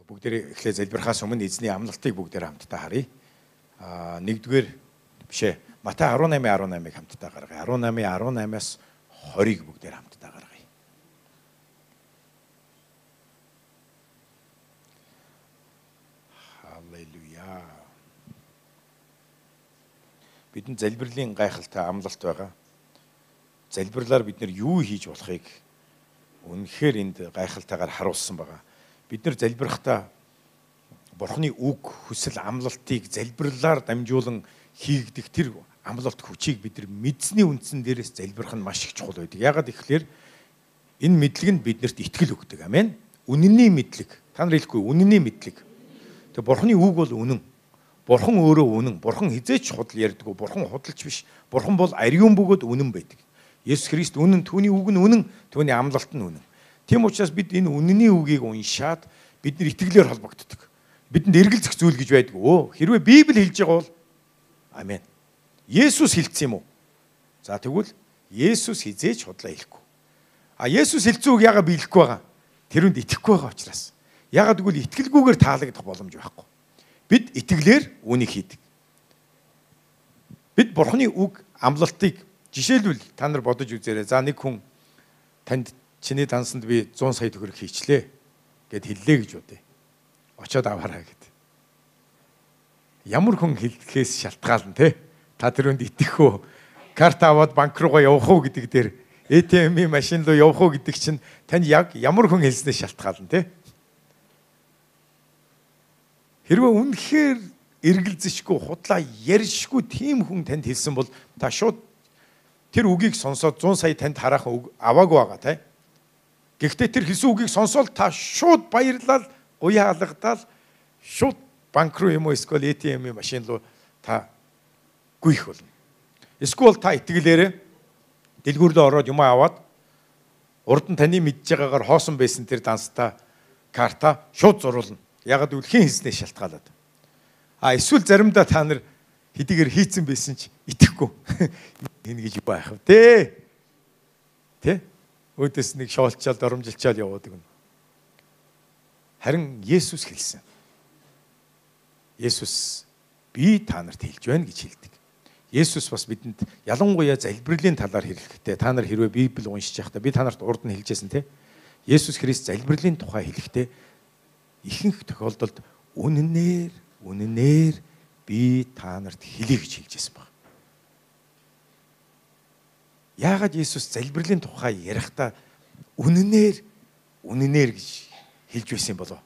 бүгдээ эхлээ залбирахаас өмнө эзний амлалтыг бүгдээ хамтдаа харъя. Нэгдүгээр бишээ Матай 18:18-ыг хамтдаа гаргая. 18:18-аас 20-ыг бүгдээ хамтдаа гаргая. Халелуя. Бидний залбирлын гайхалтай амлалт байгаа. Залбирлаар бид нар юу хийж болохыг үнэхээр энд гайхалтайгаар харуулсан байгаа. Бид нар залбирахдаа Бурхны үг, хүсэл, амлалтыг залбирлаар дамжуулан хийгдэх тэр амлалт хүчийг бид нар мэдсэний үндсэн дээрээс залбирах нь маш их чухал байдаг. Яагаад гэвэл энэ мэдлэг нь биднэрт итгэл өгдөг. Амен. Үнэнний мэдлэг. Та нар хэлэхгүй үнэнний мэдлэг. Тэгээ Бурхны үг бол үнэн. Бурхан өөрөө үнэн. Бурхан хизээч худал ярьдаггүй. Бурхан худалч биш. Бурхан бол ариун бөгөөд үнэн байдаг. Есүс Христ үнэн, түүний үг нь үнэн, түүний амлалт нь үнэн. Тийм учраас бид энэ үнэнний үгийг уншаад бид нар итгэлээр холбогддог. Бидэнд эргэлзэх зүйл гэж байдаг. Хэрвээ Библи хэлж байгаа бол амен. Есүс хэлсэн юм уу? За тэгвэл Есүс хизээч худлаа хэлэхгүй. Есүс хэлсэн үг яагаад биелэхгүй байгаа? Тэрүнд итгэхгүй байгаа учраас. Яагаад гэвэл итгэлгүйгээр таалагдах боломж байхгүй. Бид итгэлээр үнийг хийдэг. Бид Бурхны үг, амлалтыг жишээлбэл та нар бодож үзээрэй. За нэг хүн танд чиний дансанд би 100 сая төгрөг хийчлээ гэд хэллээ гэж бодъё. Очоод аваарай гэд. Ямар хүн хэлэхээс шалтгаална те. Та тэрөнд итгэх үү? Карт аваад банк руугаа явах уу гэдэг дээр ATM-ийн машин руу явах уу гэдэг чинь танд яг ямар хүн хэлснээс шалтгаална те. Хэрвээ үнэхээр эргэлзэшгүй, худлаа ярьшгүй тийм хүн танд хэлсэн бол та шууд тэр үгийг сонсоод 100 сая танд хараахан аваагүй байгаа те. Гэхдээ тэр хэлсэн үгийг сонсоод та шууд баярлал, гуяа алгадаал шууд банк руу юм уу эсвэл ATM-ийн машин руу та гүйх болно. Эсвэл та итгэлээрээ дэлгүүрлөө ороод юм аваад урд нь таны мэдж байгаагаар хоосон байсан тэр данстаа карта шууд зуруулна. Ягаад гэвэл хин хэлснээс шалтгаалаад. Эсвэл заримдаа та нар хэдийгээр хийцэн байсан ч итгэхгүй. Энэ гэж байх вэ? Тэ? Өөдөөс нэг шоолчаал, доромжилчаал явуудаг юм. Харин Есүс хэлсэн. Есүс би та нарт хэлж байна гэж хэлдэг. Есүс бас бидэнд ялангуяа залбирлын талаар хэлэхдээ та нар хэрвээ Библи уншиж байхдаа би та нарт урд нь хэлжсэн те. Есүс Христ залбирлын тухай хэлэхдээ ихэнх тохиолдолд үнэнээр би та нарт хэлье гэж хэлжсэн баг. Яагаад Есүс залбирлын тухай ярихдаа үнэнээр гэж хэлж байсан юм болов?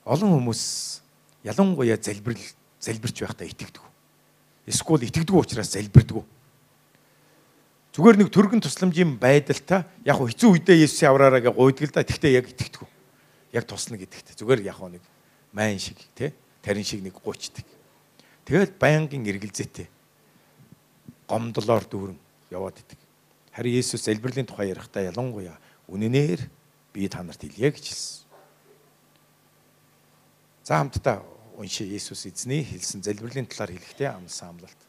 Олон хүмүүс ялангуяа залбирч байхдаа итгэдэг. Эсвэл итгэдэг учраас залбирдаг. Зүгээр нэг төргөн тусламжийн байдалтай яг хэцүү үедээ Есүсийн авраараа гэж гуйдаг л да. Тэгтээ яг итгэдэг. Яг туслана гэдэгт. Зүгээр яг нэг майн шиг тий тарин шиг нэг гуйчдаг. Тэгээд байнгын эргэлзээтэй гомдлоор дүүрэн яваад идэг. Харин Есүс залбирлын тухай ярихдаа ялангуяа үнэнээр би та нарт хэлье гэж хэлсэн. За хамтдаа уншия Есүс эзний хэлсэн залбирлын талаар хэлэхдээ амласан амлалт.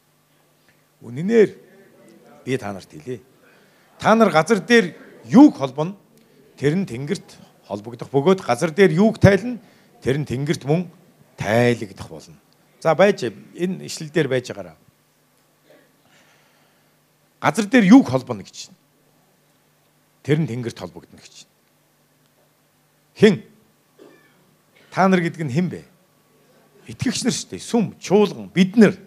Үнэнээр би та нарт хэлье. Та нар газар дээр юуг холбоно? Тэр нь тэнгэрт холбогдох бөгөөд газар дээр юуг тайлна? Тэр нь тэнгэрт мөн тайлагдах болно. За байж энэ ишлэл дээр байж байгаараа. Газар дээр юуг холбоно гэж байна. Тэр нь тэнгэрт холбогдно гэж байна. Хэн? Та нар гэдэг нь хэн бэ? Итгэгч нар шүү дээ. Сүм, чуулган, бид нар.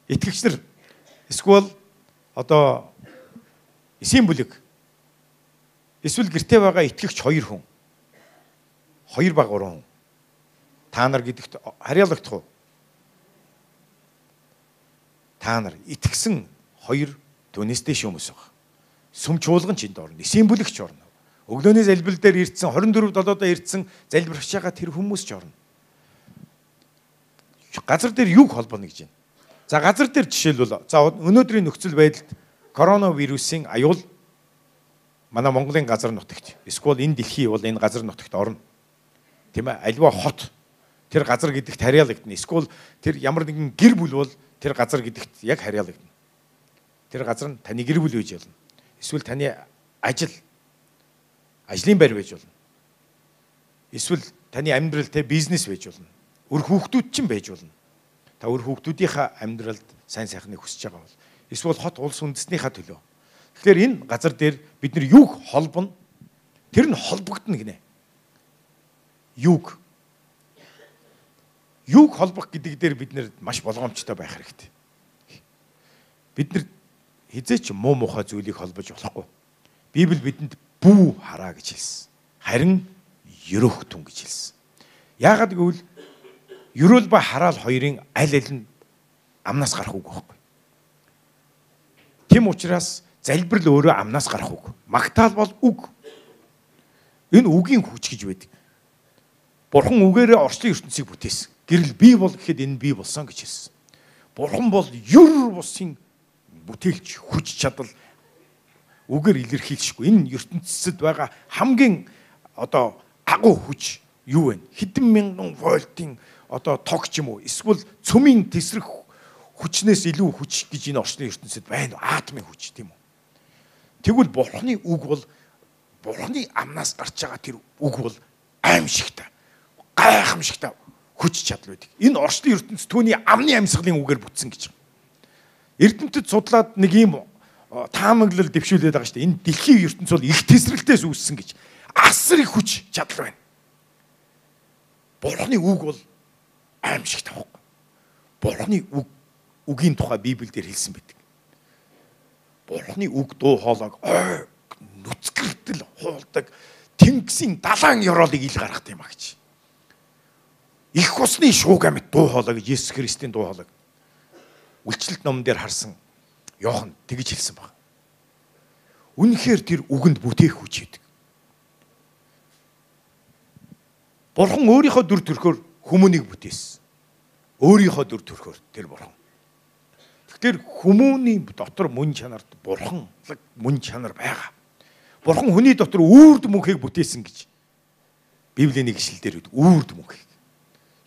Итгэгч нар эсвэл одоо эсийн бүлэг. Эсвэл гэртээ байгаа итгэгч 2 хүн. 2 ба 3 хүн. Та нар гэдэгт харьяалагдах уу? Та нар итгэсэн 2 түүнээс дэш хүмүүс байгаа. Сүм чуулган ч энд орно. Эсийн бүлэгч орно. Өглөөний залбирал дээр ирдсэн 24/7-оо ирдсэн залбирч байгаа тэр хүмүүс ч орно. Газар дээр юуг холбоно гэж байна. За газар дээр жишээлбэл за өнөөдрийн нөхцөл байдалд коронавирусын аюул манай Монголын газар нутагт эсвэл энэ дэлхий бол энэ газар нутагт орно. Тийм ээ, альва хот тэр газар гэдэгт харьяалагдана. Эсвэл тэр ямар нэгэн гэр бүл бол тэр газар гэдэгт яг харьяалагдана. Тэр газар нь таны гэр бүл байж болно. Эсвэл таны ажил ажлын байр байж болно. Эсвэл таны амьдралтай бизнес байж болно. Өр хүүхдүүд ч байж болно. Та өр хүүхдүүдийнхаа амьдралд сайн сайхныг хүсэж байгаа бол эсвэл хот улс үндэстнийхаа төлөө. Тэгэхээр энэ газар дээр бид нар юуг холбоно? Тэр нь холбогдно гинэ. Юуг холбох гэдэг дээр бид нэр маш болгоомжтой байх хэрэгтэй. Бид нар хизээч муу мухай зүйлийг холбож болохгүй. Библи бидэнд бүү хараа гэж хэлсэн. Харин ерөөх түн гэж хэлсэн. Яагаад гэвэл ерөөл ба хараал хоёрын аль нь амнаас гарах үг байхгүй. Тэм учраас залбирал өөрөө амнаас гарах үг. Магтаал бол үг. Энэ үгийн хүч гэж байдаг. Бурхан үгээрээ орчлын ертөнцийг бүтээсэн. Гэрэл бий бол гэхэд энэ бий болсон гэж хэлсэн. Бурхан бол юр бусын бүтээлч хүч чадал үгээр илэрхийлшгүй. Энэ ертөнцид байгаа хамгийн агуу хүч юу вэ? Хэдэн мянган вольтын тог ч юм уу эсвэл цөмийн тесрэх хүчнээс илүү хүч гэж энэ орчны ертөнцид байна. Атомын хүч тийм үү? Тэгвэл Бурханы үг бол Бурханы амнаас гарч байгаа тэр үг бол аимшигтай, гайхамшигтай хүч чадал байдаг. Энэ орчны ертөнц түүний амны амьсгалын үгээр бүтсэн гэж. Эрдэмтэд судлаад нэг ийм таамаглал дэвшүүлээд байгаа шүү дээ. Энэ дэлхийн ертөнц бол их тесрэлтээс үүссэн гэж. Асар их хүч чадал байна. Бурханы үг бол аимшигтай байхгүй. Бурханы үгийн тухай Библиэлд хэлсэн байдаг. Бурханы үг дуу хоолойг нүцгэртэл хуулдаг тэнгисийн далайн ёроолыг ил гаргах юм а гэж. Их усны шууг амьд дуу хоолой гэж Есүс Христийн дуу хоолойг Үлчлэлт номон дээр харсан Иохан тэгж хэлсэн баг. Үнэхээр тэр үгэнд бүтээх хүч идэг. Бурхан өөрийнхөө дүр төрхөөр хүмүүнийг бүтээсэн. Өөрийнхөө дүр төрхөөр тэр бурхан. Тэгэхээр хүмүүний дотор мөн чанарт бурханлаг мөн чанар байгаа. Бурхан хүний дотор үрд мөнхийг бүтээсэн гэж Библийн нэг ишлэлдэр үү үрд мөнхийг.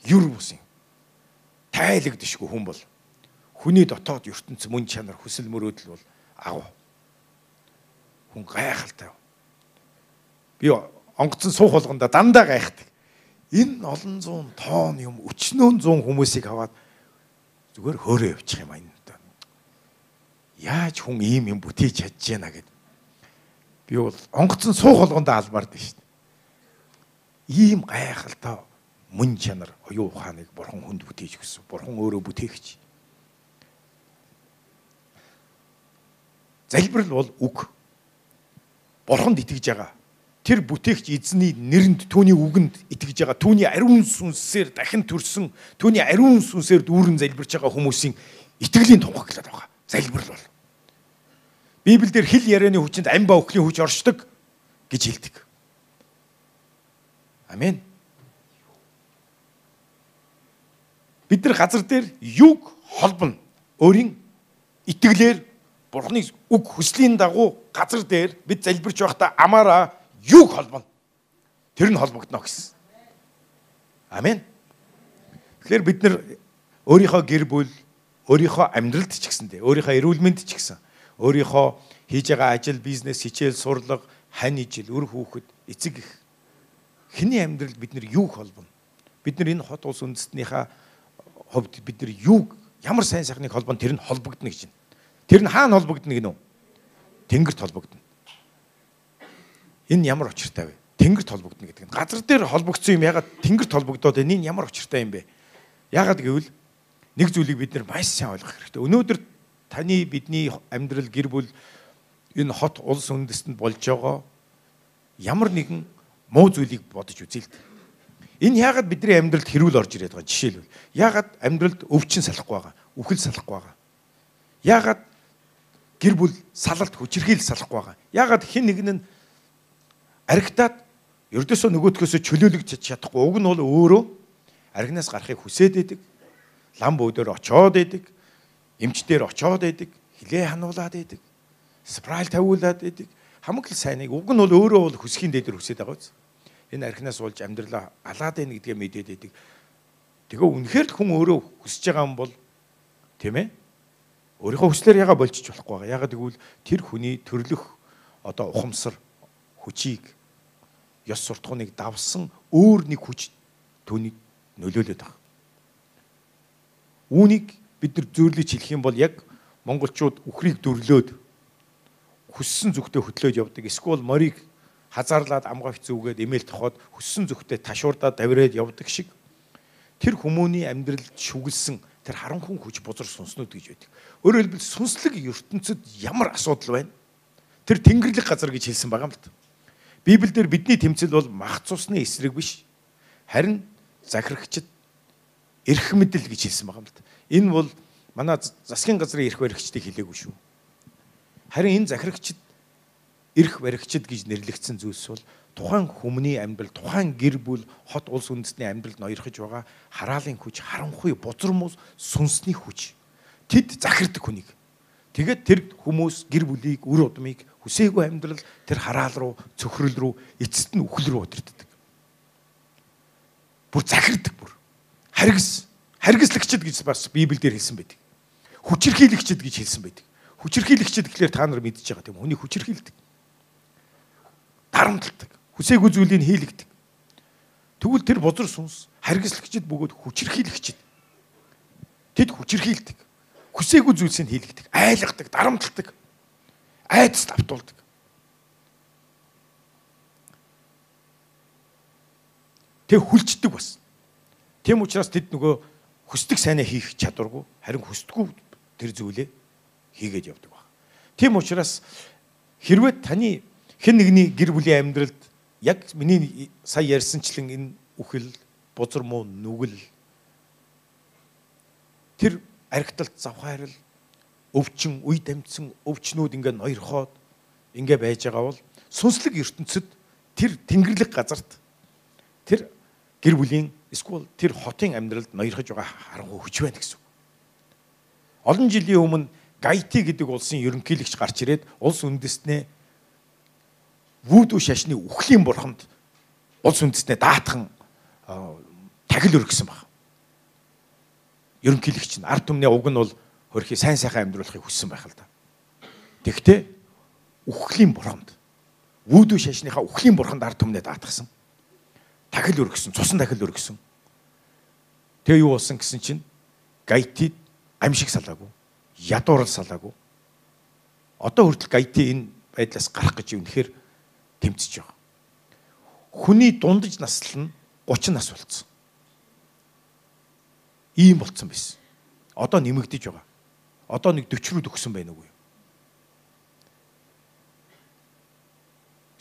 Юр бусын тайлагдшгүй хүн бол хүний дотоод ертөнц мөн чанар хүсэл мөрөөдөл бол агуу. Хүн гайхалтай. Би онгоцон суух болгонда дандаа гайхдаг. Энэ олон зуун тоон юм өчнөөн 100 хүмүүсийг аваад зүгээр хөөрөө явчих юм аа энэ. Яаж хүн ийм юм бүтээж чадж яана гэд. Би бол онгоцон суух болгонда албаард шүү дээ. Ийм гайхалтай мөн чанар оюу ухааныг бурхан хүнд бүтээж өгсөн. Бурхан өөрөө бүтээгч. Залбирал бол үг. Бурханд итгэж байгаа. Тэр бүтээгч эзний нэрэнд түүний үгэнд итгэж байгаа. Түүний ариун сүнсээр дахин төрсөн, түүний ариун сүнсээр дүүрэн залбирч байгаа хүмүүсийн итгэлийн тухай гэлээд байгаа. Залбирал бол. Библиэлд хэл ярианы хүчинд ам ба өхлийн хүч оршдог гэж хэлдэг. Амен. Бид нар газар дээр юг холбоно. Өөрийн итгэлээр Бурханы үг хүслийн дагуу газар дээр бид залбирч байхдаа амаараа юг холбоно. Тэр нь холбогдно гэсэн. Амен. Тэгэхээр бид нар өөрийнхөө гэр бүл, өөрийнхөө амьдралд ч гэсэндээ, өөрийнхөө эрүүл мэнд ч гэсэн, өөрийнхөө хийж байгаа ажил, бизнес, хичээл, сурлага, хань ижил, өр хүүхэд, эцэг их хэний амьдралд бид нар юг холбоно. Бид нар энэ хот улс үндэстнийхээ хувьд бид нар юг ямар сайн сайхныг холбоно тэр нь холбогдно гэж байна. Тэр нь хаана холбогдно гинөө? Тэнгэрт холбогдно. Энэ ямар учиртай вэ? Тэнгэрт холбогдно гэдэг нь. Газар дээр холбогдсон юм ягаад тэнгэрт холбогдоод байна? Энэ ямар учиртай юм бэ? Ягаад гэвэл нэг зүйлийг бид нар маш сайн ойлгох хэрэгтэй. Өнөөдөр таны бидний амьдрал гэр бүл энэ хот улс үндэстэнд болж байгаа ямар нэгэн муу зүйлийг бодож үзээ л дээ. Энэ ягаад бидний амьдралд хэрүүл орж ирээд байгаа жишээлбэл ягаад амьдралд өвчин салахгүй байгаа, үхэл салахгүй байгаа. Ягаад гэр бүл салалт хүчирхийл салахгүй байгаа. Ягаад хэн нэг нь аригтаад ердөөсөө нөгөөдхөөсөө чөлөөлөгдөж чадахгүй. Уг нь бол өөрөө аригнаас гарахыг хүсээд байдаг. Лам бөөдөр очоод байдаг. Эмчдэр очоод байдаг. Хилээ хануулаад байдаг. Спрайл тавиулаад байдаг. Хамгийн сайныг уг нь бол өөрөө бол хүсхийн дээр хүсээд байгаа биз. Энэ архинаас уулж амьдралаа алаад байна гэдгээ мэдээд байдаг. Тэгээ үнэхээр л хүн өөрөө хүсэж байгаа юм бол тийм ээ. Өөрийнхөө хүслээр яга болчих болохгүй байгаа. Ягаад гэвэл тэр хүний төрлөх ухамсар хүчийг ёс суртахууныг давсан өөр нэг хүч түүнийг нөлөөлөд байгаа. Үүнийг бид нар зөөрлөж хэлэх юм бол яг монголчууд үхрийг дөрлөөд хүссэн зүгтээ хөтлөөд явдаг. Эсвэл морийг хазаарлаад амгавч зүгээд эмээл тохоод хүссэн зүгтээ ташуурдаад давираад явдаг шиг тэр хүмүүний амьдралд шүглсэн тэр харанхуй хүч бузар сүнснүүд гэж байдаг. Өөрөөр хэлбэл сүнслэг ертөнцид ямар асуудал байна? Тэр тэнгэрлэг газар гэж хэлсэн байгаа юм л та. Библиэлд бидний тэмцэл бол мах цусны эсрэг биш. Харин захирагчд эрх мэдэл гэж хэлсэн байгаа юм л та. Энэ бол манай засгийн газрын эрх баригчдыг хэлээгүй шүү. Харин энэ захирагчд эрх баригчд гэж нэрлэгдсэн зүйлс бол тухайн хүмүүний амьдрал, тухайн гэр бүл, хот улс үндэстний амьдралд ноёрхож байгаа хараалын хүч, харанхуй, бузар мус, сүнсний хүч. Тэд захирдаг хүнийг. Тэгээд тэр хүмүүс гэр бүлийг, үр удмыг хүсээгүй амьдрал тэр хараал руу, цөхрөл рүү, эцэст нь үхэл рүү удирддаг. Бүр захирдаг бүр. Харгислагчд гэж бас Библиэлд хэлсэн байдаг. Хүчирхийлэгчд гэж хэлсэн байдаг. Хүчирхийлэгчд гэхлээр та нар мэдж байгаа тийм хүний хүчирхийлдэг. Дарамталдаг. Хүсээгүй зүйлийг хийлэгдэг. Тэгвэл тэр бузар сүнс харгислагчд бөгөөд хүчирхийлэгчд. Тэд хүчирхийлдэг. Хүсээгүй зүйлсийг хийлэгдэг. Айлгадаг, дарамталдаг. Айдас давтуулдаг. Тэг хүлждэг бас. Тэм учраас тэд нөгөө хүсдэг сайнаа хийх чадваргүй, харин хүсдэггүй тэр зүйлээ хийгээд явдаг баг. Тэм учраас хэрвээ таны хэн нэгний гэр бүлийн амьдралд яг миний сая ярьсанчлан энэ үхэл, бузар муу, нүгэл тэр аригталт, завхаарл, өвчин, үе дамжсан өвчнүүд ингээ ноёрхоод ингээ байж байгаа бол сүнслэг ертөнцид тэр тэнгэрлэг газарт тэр гэр бүлийн эсвэл тэр хотын амьдралд ноёрхож байгаа харанхуй хүч байна гэсэн. Олон жилийн өмнө Гайти гэдэг улсын ерөнхийлөгч гарч ирээд улс үндэстнээ вүдүү шашны үхлийн бурханд улс үндэстнээ даатхан тахил өргөсөн баг. Ерөнхийлөгч нь ард түмний уг нь бол хөрхий сайн сайхан амьдруулахыг хүссэн байх л да. Тэгвэл үхлийн бурханд вүдүү шашныхаа үхлийн бурханд ард түмнээ даатгсан. Тахил өргөсөн, цусан тахил өргөсөн. Тэгээ юу болсон гэсэн чинь Гайтид гамшиг салаагүй, ядуурл салаагүй. Одоо хүртэл Гайти энэ байдлаас гарах гэж үнэхээр тэмцэж байгаа. Хүний дундаж наслал нь 30 нас болсон. Ийм болцсон байсан. Одоо нэмэгдэж байгаа. Одоо нэг 40 рүү төгсөн байна уу?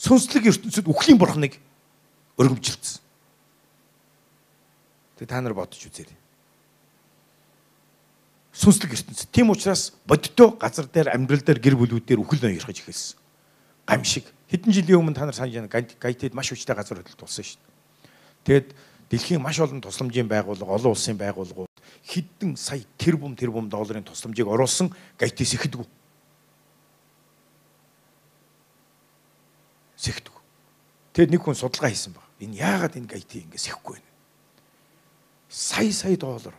Сүнслэг ертөнцид үхлийн бурхныг өргөмжилсэн. Тэг та нар бодож үзээрэй. Сүнслэг ертөнцид. Тийм учраас бодиттой газар дээр, амьдрал дээр, гэр бүлүүд дээр үхэл ноёрхож эхэлсэн. Гамшиг. Хэдэн жилийн өмнө та нар санаж байна. Гайтид маш хүчтэй газар хөдлөлт болсон шүү дээ. Тэгэд дэлхийн маш олон тусламжийн байгууллага, олон улсын байгууллагууд хэдэн сая тэрбум долларын тусламжийг оруулсан Гайтис ихэдгүү. Сэхдгүү. Тэгэд нэг хүн судалгаа хийсэн баг. Энэ яагаад энэ Гайти ингэ сэхгүй вэ? Сая доллар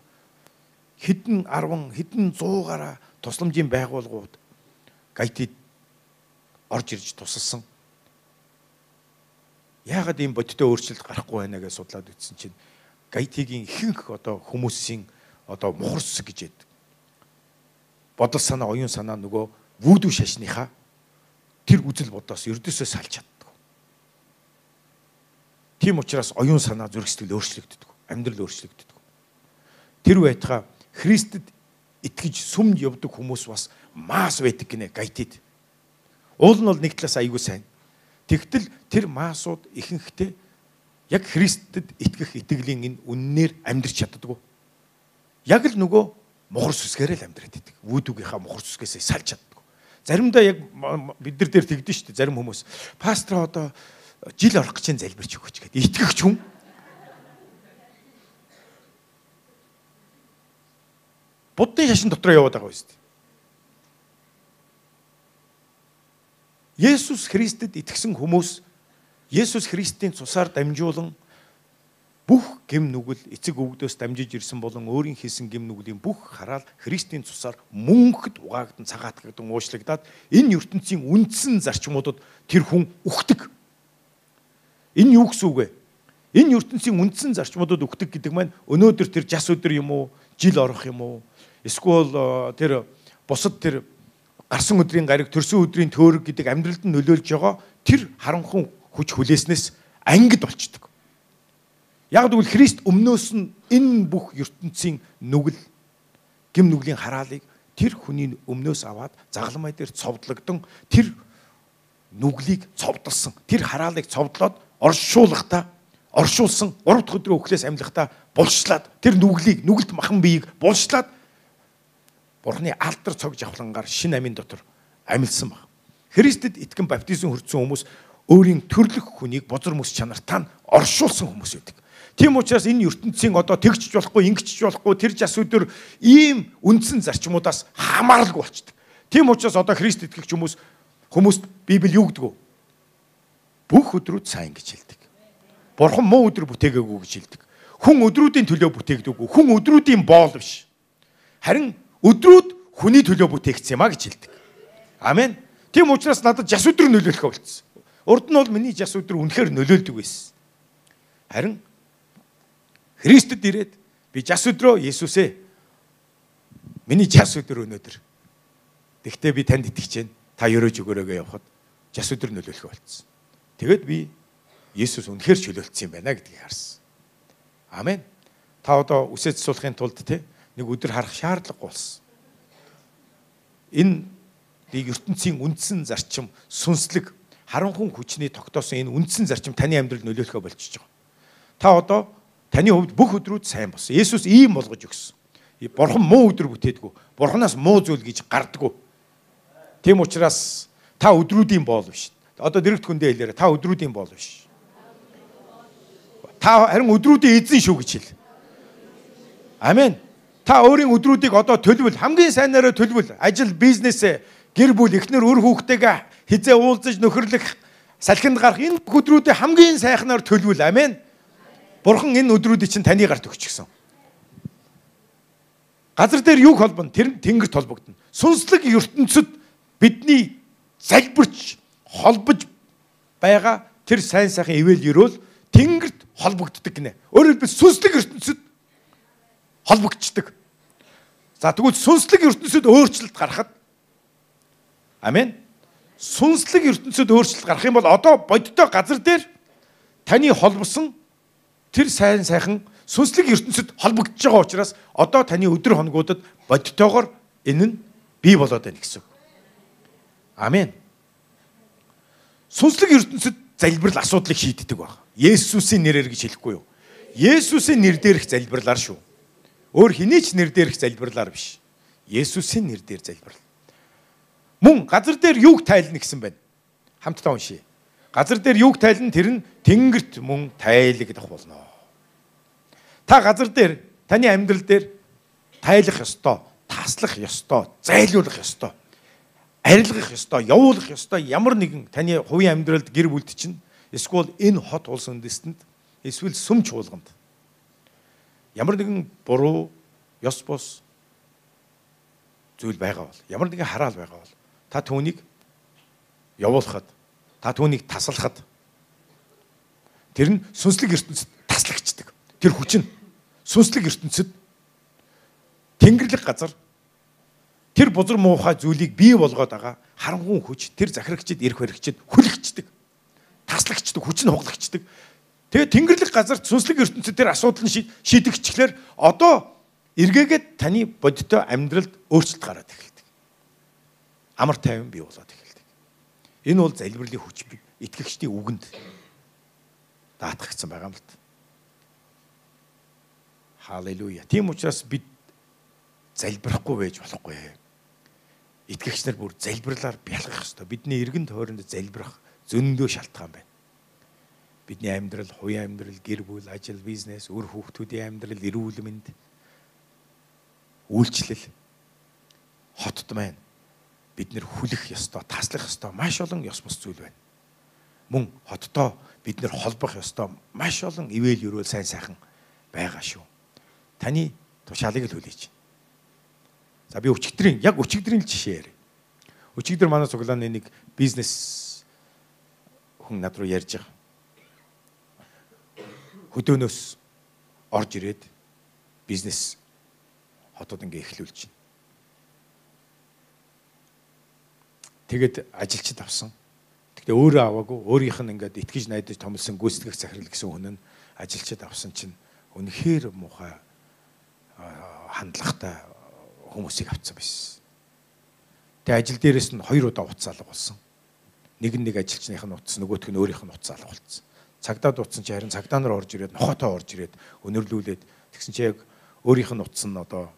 хэдэн 10 хэдэн 100-аараа тусламжийн байгууллагууд Гайтид орж ирж тусалсан. Яагаад ийм бодиттой өөрчлөлт гарахгүй байна гэж судлаад үзсэн чинь Гайтигийн ихэнх одоо хүмүүсийн одоо мухар сүсэг гэж яддаг. Бодол санаа, оюун санаа нөгөө вүдүү шашныхаа тэр үзэл бодоос ердөөсөө салж чаддаг. Тийм учраас оюун санаа зөргсдөл өөрчлөгддөг. Амьдрал өөрчлөгддөг. Тэр байтугай Христэд итгэж сүмд явдаг хүмүүс бас маас байдаг гинэ Гайтид. Уул нь бол нэг талаас айгүй сайн. Тэгтэл тэр маасууд ихэнхдээ яг Христэд итгэх итгэлийн энэ үннээр амьдрч чаддаггүй. Яг л нөгөө мухар сүсгээр л амьдраад идэг. Вүдүүгийнхаа мухар сүсгээс салж чаддаггүй. Заримдаа яг бид нар дээр тэгдэж шүү дээ. Зарим хүмүүс пастор одоо жил орох гэж залбирч өгөөч гэдэг. Итгэгч хүн. Буддын шашин дотроо яваад байгаа юм шүү дээ. Есүс Христэд итгэсэн хүмүүс Есүс Христийн цусаар дамжуулан бүх гэм нүгэл эцэг өвгдөөс дамжиж ирсэн болон өөрийн хийсэн гэм нүглийн бүх хараал Христийн цусаар мөнхөд угаагдан цагаатгагдан уучлагдаад энэ ертөнцийн үндсэн зарчмуудад тэр хүн үхдэг. Энэ юу гэсэн үг вэ? Энэ ертөнцийн үндсэн зарчмуудад өгдөг гэдэг маань өнөөдөр тэр жас өдөр юм уу, жил орох юм уу? Эсвэл тэр бусад тэр гарсан өдрийн гариг, төрсөн өдрийн төөрөг гэдэг амьдралд нь нөлөөлж байгаа тэр харанхуй хүч хүлээснээс ангид болчдөг. Яг тэгвэл Христ өмнөөс нь энэ бүх ертөнцийн нүгэл, гим нүглийн хараалыг тэр хүний өмнөөс аваад загалмай дээр цовдлогдсон тэр нүглийг цовдлсон, тэр хараалыг цовдлоод оршуулсан 3 дахь өдрөө өхлөөс амьлахдаа булшлаад тэр нүгэлт махан биеийг булшлаад Бурхны алдар цог жавхлангаар шинэ амийн дотор амьлсан баг. Христэд итгэн баптизм хүртсэн хүмүүс өөрийн төрлөх хүнийг бузар мэс чанартаа оршуулсан хүмүүс байдаг. Тийм учраас энэ ертөнцийн одоо тэгчж болохгүй, ингэчж болохгүй тэр жас өдөр ийм үндсэн зарчмуудаас хамааралгүй болчдөг. Тийм учраас одоо Христ итгэгч хүмүүст Библи юу гэдэг вэ? Бүх өдрүүд сайн гэж хэлдэг. Бурхан муу өдөр бүтээгээгүй гэж хэлдэг. Хүн өдрүүдийн төлөө бүтээгдэггүй. Хүн өдрүүдийн боол биш. Харин өдрүүд хүний төлөө бүтээгдсэн юм а гэж хэлдэг. Амен. Тийм учраас надад жас өдөр нөлөөлөх болсон. Урд нь бол миний жас өдөр үнэхээр нөлөөлдөг байсан. Харин Христэд ирээд би жас өдрөө Есүсээ миний жас өдөр өнөөдөр. Тэгтээ би танд итгэж байна. Та өрөөж өгөөрэй явахад жас өдөр нөлөөлөх болсон. Тэгэд би Есүс үнэхээр чөлөөлсөн юм байна гэдгийг харсан. Амен. Та одоо үсээ засуулахын тулд нэг өдөр харах шаардлагагүй болсон. Энэ ертөнцийн үндсэн зарчим, сүнслэг, харанхуй хүчний тогтоосон энэ үндсэн зарчим таны амьдралд нөлөөлөхөө болчихж байгаа. Та одоо таны хувьд бүх өдрүүд сайн болсон. Есүс ийм болгож өгсөн. Бурхан муу өдөр бүтээдгүй. Бурханаас муу зүйл гэж гардаггүй. Тийм учраас та өдрүүдийн боол биш. Одоо дэрэгт хүндээ хэлээрэй. Та өдрүүдийн боол биш. Та харин өдрүүдийн эзэн шүү гэж хэл. Амен. Та өөрийн өдрүүдийг одоо төлөвлөл, хамгийн сайнаараа төлөвлөл. Ажил, бизнесээ, гэр бүл, эхнэр, өр хүүхдтэйгээ хизээ уулзаж нөхөрлөх, салхинд гарах энэ өдрүүдээ хамгийн сайхнаар төлөвлөл. Амен. Бурхан энэ өдрүүдийг чинь таны гарт өгчихсөн. Газар дээр юу холбоно? Тэр тэнгэрт холбогдно. Сүнслэг ертөнцид бидний залбирч холбож байгаа тэр сайн сайхан ивэл ерөөл тэнгэрт холбогддог гинэ. Өөрөөр хэлбэл сүнслэг ертөнцид холбогдчихдаг. За тэгвэл сүнслэг ертөнцид өөрчлөлт гарахад амен. Сүнслэг ертөнцид өөрчлөлт гарах юм бол одоо бодиттой газар дээр таны холбосон тэр сайн сайхан сүнслэг ертөнцид холбогдож байгаа учраас одоо таны өдөр хоногудад бодиттойгоор энэ нь бий болоод байна гэсэн. Амен. Сүнслэг ертөнцид залбирал асуудлыг шийддэг баг. Есүсийн нэрээр гэж хэлэхгүй юу? Есүсийн нэр дээрх залбирлаар шүү. Өөр хэний ч нэр дээрх залбирлаар биш. Есүсийн нэр дээр залбирал. Мөн газар дээр юуг тайлна гэсэн байна? Хамтдаа уншия. Газар дээр юуг тайлна тэр нь тэнгэрт мөн тайлагдах болно. Та газар дээр, таны амьдрал дээр тайлах ёстой, таслах ёстой, зайлуулах ёстой, арилгах ёстой, явуулах ёстой ямар нэгэн таны хувийн амьдралд гэр бүлд чинь эсвэл энэ хот улс үндэстэнд эсвэл сүм чуулганд ямар нэгэн буруу, ёс бус зүйл байгаа бол, ямар нэгэн хараал байгаа бол та түүнийг явуулахад, та түүнийг таслахад тэр нь сүнслэг ертөнцид таслагддаг. Тэр хүч нь сүнслэг ертөнцид тэнгэрлэг газар тэр бузар муухай зүйлийг бий болгоод байгаа харанхуй хүч тэр захирагчид, эрх баригчид хүлэгчдэг. Таслагддаг, хүч нь хуглагчдаг. Тэгээ тэнгэрлэг газар сүнслэг ертөнцид тэр асуудал нь шийдэгчлэр одоо эргээгээд таны бодиттой амьдралд өөрчлөлт гараад эхэлдэг. Амар тайван бий болоод эхэлдэг. Энэ бол залбирлын хүч итгэгчдийн үгэнд даатгагдсан байгаа юм л та. Халелуя. Тийм учраас бид залбирахгүй байж болохгүй. Итгэгч нар бүр залбирлаар бялгах ёстой. Бидний эргэн тойронд залбирах зөндөө шалтгаан байна. Бидний амьдрал, хувийн амьдрал, гэр бүл, ажил, бизнес, өр хүүхдүүдийн амьдрал, эрүүл мэнд, үйлчлэл, хотод маань бид нэр хүлэх ёстой, таслах ёстой маш олон ёс бус зүйл байна. Мөн хотдоо бид нэр холбох ёстой маш олон ивэл өрөөл сайн сайхан байгаа шүү. Таны тушаалыг л хүлээж. За би өчигдрийн жишээ ярив. Өчигдөр манай цуглааны нэг бизнес хүн над руу ярьж байгаа. хөдөөнөөс орж ирээд бизнес хотод ингээ эхлүүлж байна. Тэгээд ажилчид авсан. Тэгтээ өөрөө аваагүй, өөрийнх нь ингээд итгэж найдаж томилсон гүйцэтгэх захирал гэсэн хүн нь ажилчид авсан чинь үнэхээр муухай хандлагатай хүмүүсийг авцсан байсан. Тэгээ ажил дээрээс нь 2 удаа утас алга болсон. Нэг ажилчных нь утас, нөгөөх нь өөрийнх нь утас алга болсон. Цагдаа дутсан чи харин цагдаа нар орж ирээд, нохотоо орж ирээд өнөрлүүлээд тэгсэн чи яг өөрийнх нь утас нь одоо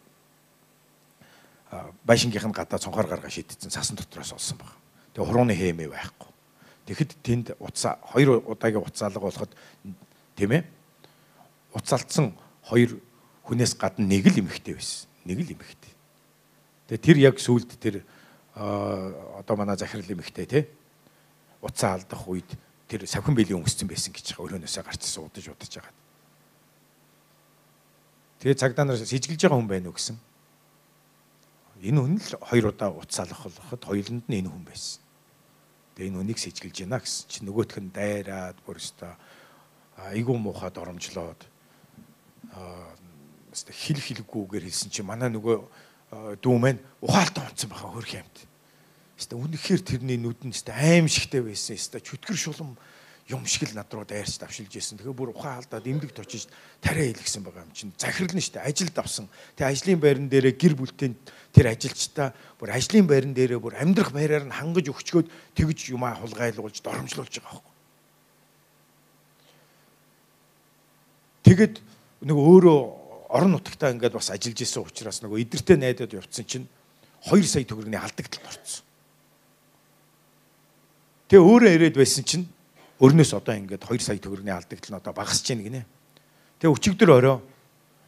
байшингийнх нь гадаа цонхоор гаргаа шийдсэн цасан дотроос олсон баг. Тэгээ хурууны хэмээ байхгүй. Тэгэхэд тэнд утас 2 удаагийн утас алга болоход тийм ээ. Утас алдсан 2 хүнээс гадна нэг л эмэгтэй байсан. Нэг л эмэгтэй. Тэгээ тэр яг сүулт тэр одоо манай захирал эмэгтэй тий утсаа алдах үед тэр савхин биелийн өмссөн байсан гэж байгаа. Өрөөнөөсөө гарч удаж байгаа. Тэгээ цагдаа нар сэжгэлж байгаа хүн байна уу гэсэн. Энэ хүн л 2 удаа утсаа алгахад хоёуланд нь энэ хүн байсан. Тэгээ энэ хүнийг сэжгэлж байна гэсэн чи нөгөөх нь дайраад бүр өстө айгуу муухай доромжлоод өстө хэлгүйгээр хэлсэн чи манай нөгөө дүү маань ухаалтан унтсан байгаа хөрх юмд. Өстө үнэхээр тэрний нүдэн өстө аимшигтэй байсан. Өстө чөтгөр шулам юм шиг л над руу дайрч давшилж байсан. Тэгээ бүр ухаан алдаад эмдэгт очиж тариа хэлгсэн байгаа юм чинь. Захирал нь штэ ажилд авсан. Тэгээ ажлын байран дээрээ гэр бүлтэй тэр ажилчдаа бүр ажлын байран дээрээ бүр амьдрах байраар нь хангаж өгчгөөд тэгж юмаа хулгайлуулж доромжлуулж байгаа байхгүй. Тэгэд нөгөө өөрөө орон нутагтаа ингээд бас ажиллаж исэн учраас нөгөө эдэртэй найдаад явцсан чинь 2 сая төгрөгийн алдагдлал орцсон. Тэгээ өөрөө ирээд байсан чинь өрнөөс одоо ингээд 2 сая төгрөгийн алдагдлал нь одоо багасч гин гинэ. Тэгээ өчигдөр орой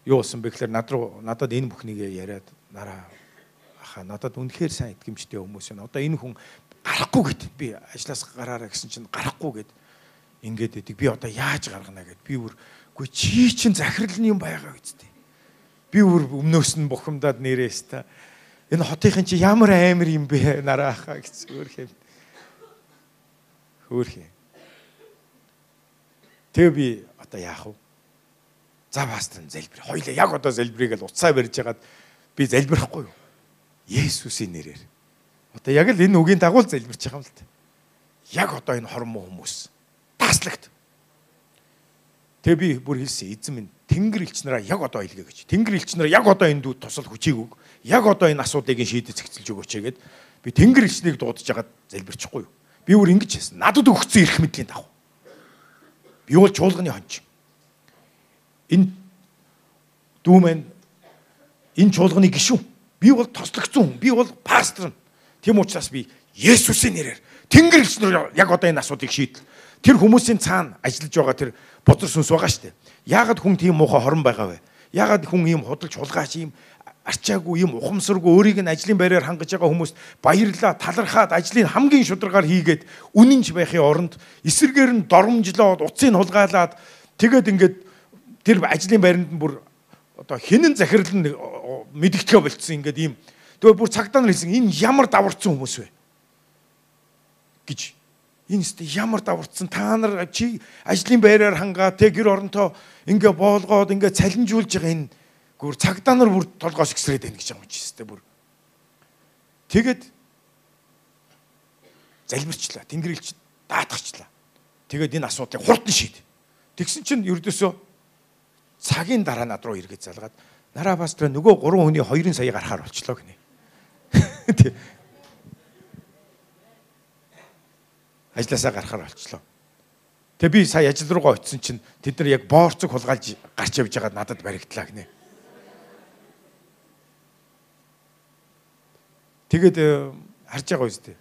юу болсон бэ гэхээр надад энэ бүхнийг яриад нараа аха надад үнэхээр сайн итгэмжтэй хүмүүс байна. Одоо энэ хүн гарахгүй гэд би ажлаас гараараа гэсэн чинь гарахгүй гэд ингээд идэг. Би одоо яаж гаргана гэд би бүр үгүй чи чин захирал юм байгаа үстэй. Би бүр өмнөөс нь бухимдаад нэрээс та энэ хотынхын чи ямар аамир юм бэ нараахаа гэж хөөрхөө. Хөөрхөө. Тэгээ би одоо яах вэ? За пастор залбир. Хоёлаа яг одоо залбирыг л уцаа барьж хагаад би залбирахгүй юу? Есүсийн нэрээр. Одоо яг л энэ үгийн дагуу залбирч байгаа юм л та. Яг одоо энэ хормоо хүмүүс таслагд. Тэгээ би бүр хэлсэн эзэн минь Тэнгэр элч нараа яг одоо илгээ гэж. Тэнгэр элч нараа яг одоо энэ дүүд тусал хүчийг өг. Яг одоо энэ асуудыг шийдэж зэгцэлж өгөөч гэгээд би Тэнгэр элчнийг дуудаж хагаад залбирчихгүй юу? Би бүр ингэж хэлсэн. Надад өгсөн эрх мэдлийн дагуу. Би бол чуулганы хонч. Энэ дүү маань энэ чуулганы гишүүн. Би бол тослогцсон хүн. Би бол пастор. Тийм учраас би Есүсийн нэрээр Тэнгэр элч нар яг одоо энэ асуудыг шийдэл. Тэр хүмүүсийн цаана ажиллаж байгаа тэр бузар сүнс байгаа штэ. Яагаад хүн тийм муухай хорон байгаа вэ? Яагаад хүн ийм худалч хулгаач ийм арчаагүй ийм ухамсаргүй өөрийг нь ажлын байраар хангаж байгаа хүмүүст баярлаа талархаад ажлын хамгийн шударгаар хийгээд үнэнч байхын оронд эсэргээр нь доромжлоод уцыг хулгайлаад тэгээд ингээд тэр ажлын байранд нь бүр одоо хинэн захирал нь мэдгэтгэе болцсон ингээд ийм тэгээд бүр цагдаа нар хэлсэн энэ ямар даварцсан хүмүүс вэ гэж. Энэ өстө ямар даварцсан та нар чи ажлын байраар хангаа тэг гэр оронтой ингээ боолгоод ингээ цалинжуулж байгаа энэ гүр цагдаа нар бүр толгоос ихсрээд байна гэж юм чи өстө бүр. Тэгэд залбирчлаа. Тэнгэрэлч даатгачлаа. Тэгээд энэ асуудлыг хурдан шийд. Тэгсэн чинь ердөөсөө цагийн дараа над руу эргээд залгаад нараа пастор нөгөө 3 хүний 2 сая гарахаар болчлоо гинэ. Ажлаасаа гарахаар болчлоо. Тэгээ би сая ажил руугаа очисон чинь тэд нар яг боорцог хулгайлж гарч явж байгаад надад баригдлаа гинэ. Тэгээд харж байгаа үстэй.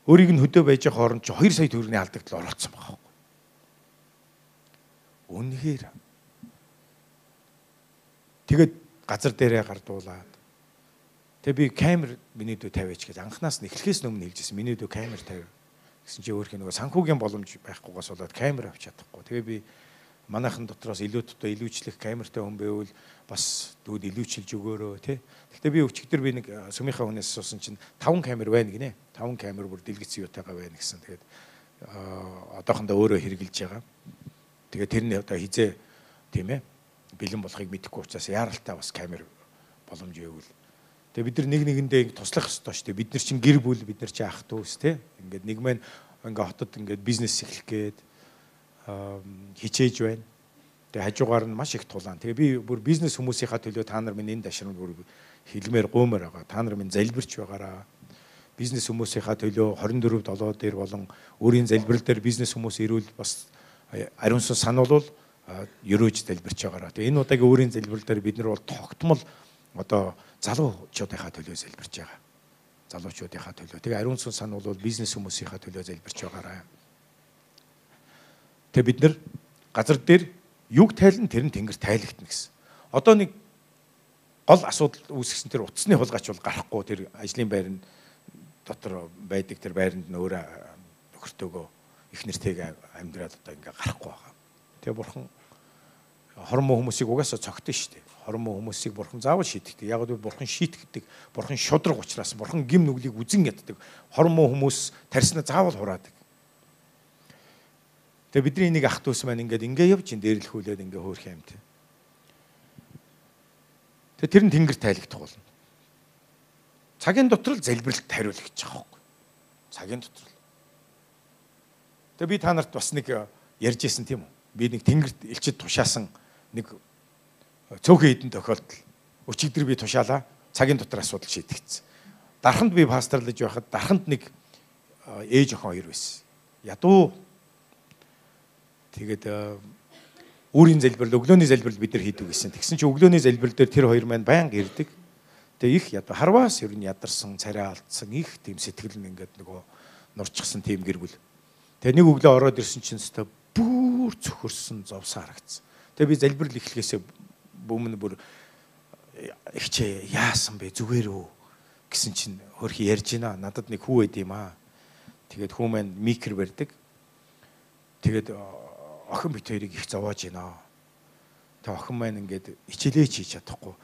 Өөрийг нь хөдөө байж байгаа хооронд 2 сая төгрөгийн алдагдлал оролцсон байгаа байхгүй. Үнэхээр. Тэгээд газар дээрээ гардуулаад тэгээ би камер миний дүү тавиач гэж анханаас нь эхлэхээс өмнө хэлжсэн миний дүү камер тавь гэсэн чи өөрх нь нөгөө санхүүгийн боломж байхгүйгээс болоод камер авч чадахгүй. Тэгээ би манайхан дотроос илүү илүүчлэх камертай хүн байвал бас дүүд илүүчилж өгөөрөө тий. Гэхдээ би өчигдөр би нэг сүмийнхаа хүнээс суусан чинь 5 камер байна гинэ. 5 камер бүр дэлгэц юутайгаа байна гэсэн. Тэгээд одоохондоо өөрөө хэрглэж байгаа. Тэгээ тэрний одоо хизээ тийм ээ бэлэн болохыг мэдэхгүй учраас яаралтай бас камер боломж өгвөл. Тэгээ бид нар нэг нэгэндээ туслах ёстой шүү дээ. Бид нар чинь гэр бүл, бид нар чинь ах дүүс тийм. Ингээд нэг мань ингээд хотод ингээд бизнес эхлэх гээд хичээж байна. Тэгээ хажуугаар нь маш их тулаан. Тэгээ би бүр бизнес хүмүүсийнхаа төлөө та нар минь энэ дашрам бүр хэлмээр гуймаар байгаа. Та нар минь залбирч байгаараа. Бизнес хүмүүсийнхаа төлөө 24/7 дээр болон өөрийн залбирал дээр бизнес хүмүүс ирүүл бас ариун сүнс сануулвал ерөөж залбирч байгаараа. Тэгээ энэ удаагийн өөрийн залбирал дээр бид нар бол тогтмол одоо залуучуудынхаа төлөө залбирч байгаа. Залуучуудынхаа төлөө. Тэгээ ариун сүнс сануулвал бизнес хүмүүсийнхаа төлөө залбирч байгаараа. Тэгээ бид нар газар дээр юг тайлан тэр нь тэнгэр тайлагдана гэсэн. Одоо нэг гол асуудал үүсгэсэн тэр утасны хулгайч бол гарахгүй тэр ажлын байранд дотор байдаг тэр байранд нь өөрөө нөхөртөөгөө их нэртэйг амьдраад одоо ингээ гарахгүй байгаа. Тэгээ бурхан хормоо хүмүүсийг угаасаа цогтсон шүү дээ. Хормоо хүмүүсийг бурхан заавал шийддэг. Яг л бурхан шийтгэдэг. Бурхан шудраг учраас бурхан гим нүглийг үзэн яддаг. Хормоо хүмүүс тарьснаа заавал хураадаг. Тэгээ бидний нэг ах дүүс маань ингээ явж ин дээрлэхүүлээд ингээ хөөх юм те. Тэгээ тэр нь тэнгэр тайлагдах болно. Цагийн дотор л залбиралт хариулах гэж байгаа байхгүй. Цагийн дотор л. Тэгээ би та нарт бас нэг ярьж ирсэн тийм үү? Би нэг тэнгэрт элчид тушаасан нэг цөөхөн хідэн тохиолдол. Өчигдөр би тушаалаа. Цагийн дотор асуудал шийдэгдсэн. Дарханд би пастарлаж байхад дарханд нэг ээж охин хоёр байсан. Ядуу. Тэгээд өөрийн залбирал, өглөөний залбирал бид нар хийдэг гэсэн. Тэгсэн чинь өглөөний залбирал дээр тэр хоёр маань байнга ирдэг. Тэгээ их ядуу харваас ер нь ядарсан, царай алдсан их тийм сэтгэл нь ингээд нөгөө нурчсан тийм гэр бүл. Тэгээ нэг өглөө ороод ирсэн чинь өстө бүр цөхөрсөн зовсон харагдсан. Тэгээ би залбирал эхлэхээсээ өмнө бүр ихчээ яасан бэ зүгээр үү гэсэн чинь хөрх ярьж байна. Надад нэг хүү байд юм аа. Тэгээд хүү маань микр барьдаг. Тэгээд охин бит хоёрыг их зовоож байна. Тэг охин маань ингээд хичээлээч хийж чадахгүй.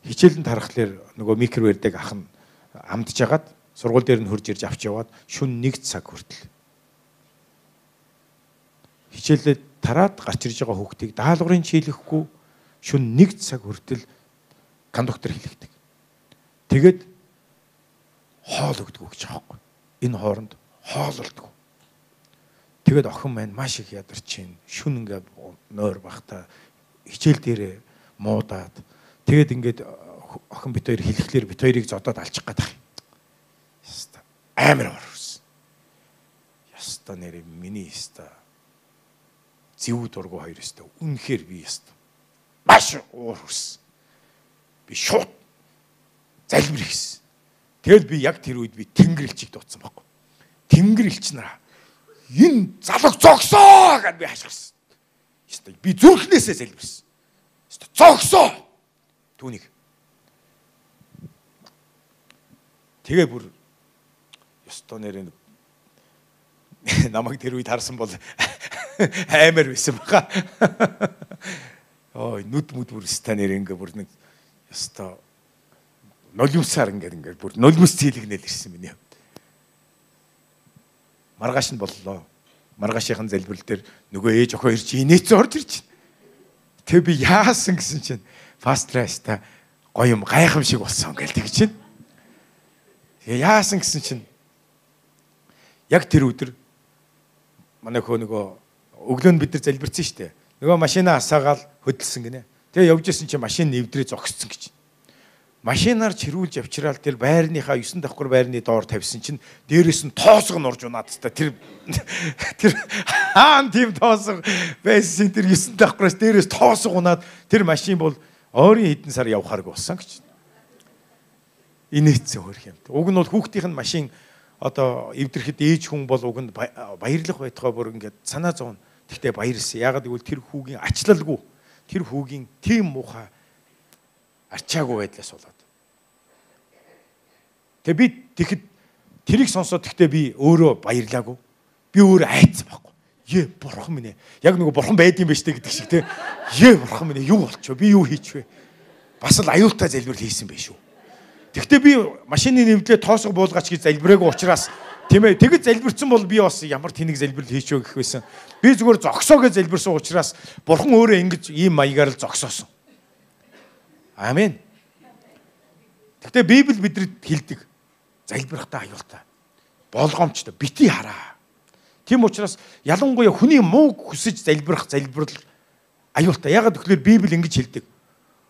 Хичээлэн тарахлаар нөгөө микр барьдаг ах нь амдж агаад сургууль дээр нь хурж ирж авч яваад шүн 1 цаг хүртэл хичээлээ тараад гарч ирж байгаа хүүхдийг даалгаврын чийлэхгүй шүн 1 цаг хүртэл кондуктор хэлэгдэг. Тэгээд хоол өгдөг гэж байгаа байхгүй. Энэ хооронд хоол болдгоо. Тэгээд охин маань маш их ядарч чинь шүн ингээ нойр бахта хичээл дээрээ муудаад тэгээд ингээд охин бит хоёр хэлэхлээр бит хоёрыг зодоод алчих гээд байна. Яста амар орсон. Яста нэр миний яста зэв дургу хоёр яста үнэхээр би яста маш уурсан. Би шууд залбир хийсэн. Тэгэл би яг тэр үед би Тэнгэрлэгчийг дуудсан байхгүй. Тэнгэрлэгч нараа энэ залог зогсоо гэд би хашгирсан. Яста би зүрхнээсээ залбирсан. Яста зогсоо. Түүнийг. Тэгээ бүр яста нэр намайг тэр үед харсан бол амар байсан баха. Ой нүд мүд бүр яста нэр ингээ бүр нэг яста нулимсаар ингээ бүр нулимс цэлэгнэл ирсэн миний хувьд. Маргааш нь боллоо. Маргаашийн залбирал дээр нөгөө ээж охин ирж инээц орж ирж байна. Тэг би яасан гэсэн чинь фастрайста гоё юм гайхамшиг болсон гэл тэгж чинь. Тэгээ яасан гэсэн чинь яг тэр өдөр манай хөө нөгөө өглөө нь бид нар залбирсан шүү дээ. Нөгөө машинаа асаагаал хөдөлсөн гинэ. Тэгээ явж исэн чинь машин нэвдрээ зогссон гэж. Машинаар чирүүлж авчраал тэр байрныхаа 9 давхар байрны доор тавьсан чинь дээрээс нь тоосго нурж унаад та тэр хаан тийм тоосго байсан тэр 9 давхараас дээрээс тоосго унаад тэр машин бол ойрын хэдэн сар явахааргүй болсон гэж. Инээцсэн хөрх юм. Уг нь бол хүүхдийнх нь машин одоо эвдэрхэд ээж хүн бол уг нь баярлах байтугай бүр ингээд санаа зовно. Тэгтээ баярлсан. Ягаад гэвэл тэр хүүгийн ачлалгүй тэр хүүгийн тийм муухай арчаагүй байдлаас болоод. Тэгээ би тэгэхэд тэрийг сонсоод тэгтээ би өөрөө баярлаагүй. Би өөрөө айцсан байхгүй. Ее бурхан минь ээ. Яг нөгөө бурхан байд юм биш үү гэдэг шиг те. Ее бурхан минь ээ юу болчихоо? Би юу хийчихвэ? Бас л аюултай залбирал хийсэн байх шүү. Тэгтээ би машины нэвдлээ тоосго буулгаач гэж залбираагүй учраас Тийм ээ. Тэгэд залбирсан бол би бас ямар тэнэг залбирал хийчихөө гэх байсан. Би зүгээр зогсоо гэж залбирсан учраас Бурхан өөрөө ингэж ийм маягаар л зогсоосон. Амен. Гэхдээ Библи бидэнд хэлдэг. Залбирахтаа аюултай. Болгоомжтой бити хараа. Тийм учраас ялангуяа хүний мууг хүсэж залбирал аюултай. Ягаад гэвэл Библи ингэж хэлдэг.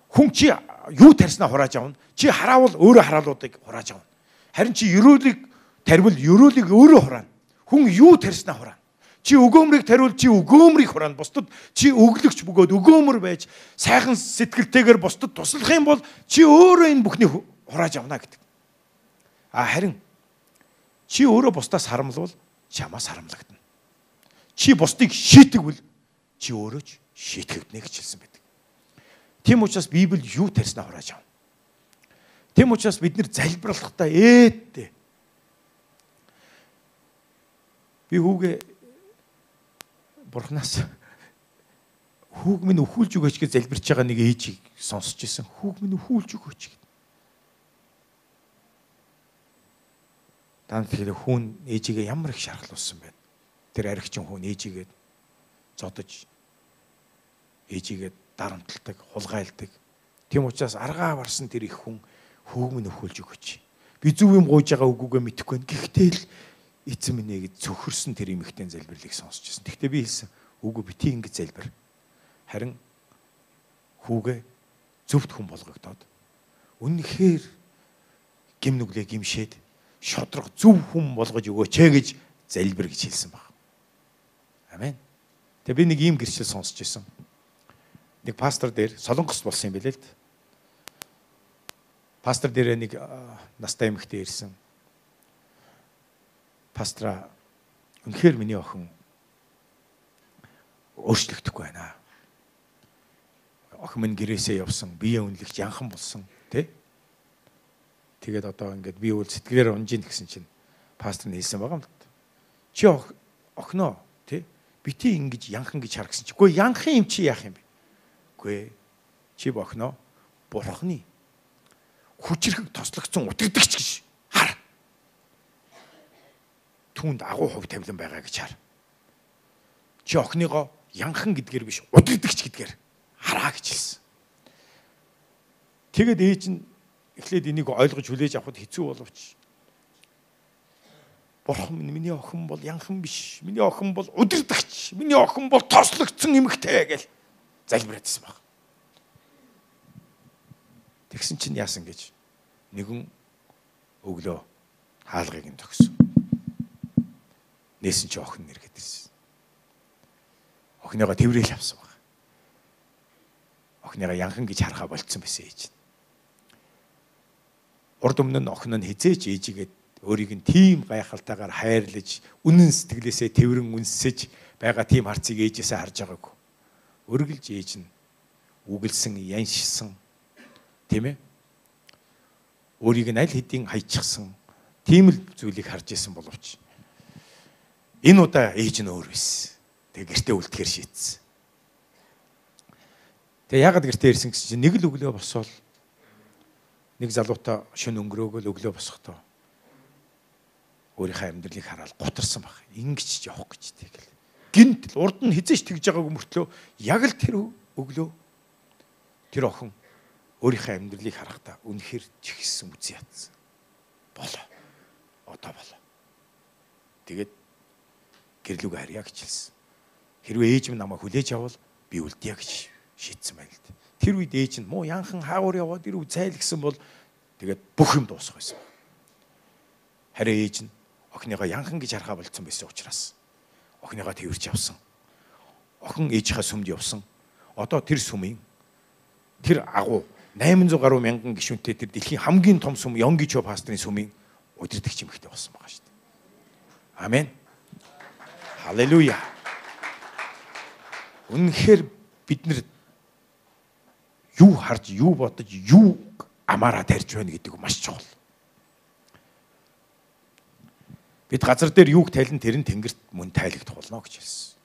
Хүн чи юу тарьснаа хурааж авна. Чи хараавал өөрөө хараалуудыг хурааж авна. Харин чи ерөөлийг тарвал ерөөлийг өөрөө хураана. Хүн юу тарьснаа хураана. Чи өгөөмрийг тариул чи өгөөмрийг хураана. Бусдад чи өглөгч бөгөөд өгөөмөр байж сайхан сэтгэлтэйгээр бусдад туслах юм бол чи өөрөө энэ бүхнийг хурааж авна гэдэг. Харин чи өөрөө бусдаас харамлвал чамаас харамлагдана. Чи бусдыг шийтгвэл чи өөрөө ч шийтгэгднэ гэж хэлсэн байдаг. Тийм учраас Библи юу тарьснаа хурааж авна. Тийм учраас бид нэр залбирлахдаа ээдтэй. Би хүүгээ Бурханаас хүүг минь өхүүлж өгөөч гэж залбирч байгаа нэг ээжийг сонсч ирсэн. Хүүг минь өхүүлж өгөөч гэд. Тань тэгэхээр хүн ээжигээ ямар их шархлуулсан бэ? Тэр аригчин хүн ээжигээ зодож ээжигээ дарамталдаг, хулгайлдаг. Тийм учраас аргаа барсан тэр их хүн хүүг минь өхүүлж өгөөч. Би зөв юм гуйж байгаа үгүйгээ мэдэхгүй байна. Гэхдээ л эзэн минь гэж зөвхөрсөн тэр эмэгтэй залбирлыг сонсч байсан. Гэхдээ би хэлсэн үгүй бити ингэж залбир. Харин хүүгээ зөвхт хүн болгогдоод үнэхээр гим нүглээ гимшээд шодрох зөв хүн болгож өгөөч гэж залбир гэж хэлсэн баг. Амен. Тэгээ би нэг ийм гэрчил сонсч байсан. Нэг пастор дээр Солонгост болсон юм билээ л. Пастор дээр нэг настай эмэгтэй ирсэн. Пастора үнэхээр миний охин өөрчлөгдөхгүй байна. Охин минь гэрээсээ явсан, бие үнэлэгч янхан болсон, тий? Тэгээд одоо ингээд би үл сэтгэлээр унжин гэсэн чинь пастор нь хэлсэн байгаа юм л. Чи охиноо, тий? Бити ингэж янхан гэж хар гэсэн чи. Үгүй янхан юм чи яах юм бэ? Үгүй чи охиноо Бурхны хүчрхэг тослогдсон утгадагч гэж хар. Түүнд агуу хөв тавилан байгаа гэж хар. Чи охиныгоо янхан гэдгээр биш удирдагч гэдгээр хараа гэж хэлсэн. Тэгээд ээж нь эхлээд энийг ойлгож хүлээж авахд хэцүү боловч Бурхан минь миний охин бол янхан биш. Миний охин бол удирдагч. Миний охин бол тослогдсон эмэгтэй гэж залбиратсан баг. Тэгсэн чинь яасан гэж нэгэн өглөө хаалгыг нь төгсөн. Нээсэн чи охин нэргээд ирсэн. Охиныгоо тэврээл авсан баг. Охиныгоо янхан гэж харахаа болцсон байсан ээж. Урд өмнө нь охин нь хизээч ээжигээд өөрийг нь тийм гайхалтайгаар хайрлаж, үнэн сэтгэлээсээ тэврэн үнсэж байгаа тийм харцыг ээжээсээ харж байгаагүй. Өргөлж ээж нь үгэлсэн, яншсан, тийм ээ? Өөрийг нь аль хэдийн хайчихсан, тийм л зүйлийг харж исэн боловч энэ удаа ээж нь өөр байсан. Тэгээ гэртээ үлдэхээр шийдсэн. Тэгээ яагаад гэртээ ирсэн гэсэн чинь нэг л өглөө босвол нэг залуутай шөнө өнгөрөөгөл өглөө босохдоо өөрийнхөө амьдралыг хараад гутарсан баг. Ингэж явах гэж тэгэл. Гинт л урд нь хизээч тэгж байгааг мөртлөө яг л тэр өглөө тэр охин өөрийнхөө амьдралыг харахтаа үнэхээр чихсэн үгүй ятсан. Болоо. Одоо болоо. Тэгээд гэрлүүгээ харьяа гэж хэлсэн. Хэрвээ ээж минь намайг хүлээж авал би үлдъя гэж шийдсэн байл л. Тэр үед ээж нь муу янхан хаагуур яваад ирв зайлгсан бол тэгээд бүх юм дуусах байсан. Харин ээж нь охиныгоо янхан гэж харахаа болцсон байсан учраас охиныгоо тэрвэрч явсан. Охин ээжийнхээ сүмд явсан. Одоо тэр сүмийн тэр агуу 800 гаруй мянган гишүүнтэй тэр дэлхийн хамгийн том сүм Йонгичо пастрын сүмийн удирдагч эмэгтэй болсон байгаа шүү дээ. Амен. Халелуя. Үнэхээр бид нар юу харж, юу бодож, юу амаараа тарьж байна гэдэг нь маш чухал. Бид газар дээр юуг тайлан тэр нь тэнгэрт мөн тайлагдах болно гэж хэлсэн.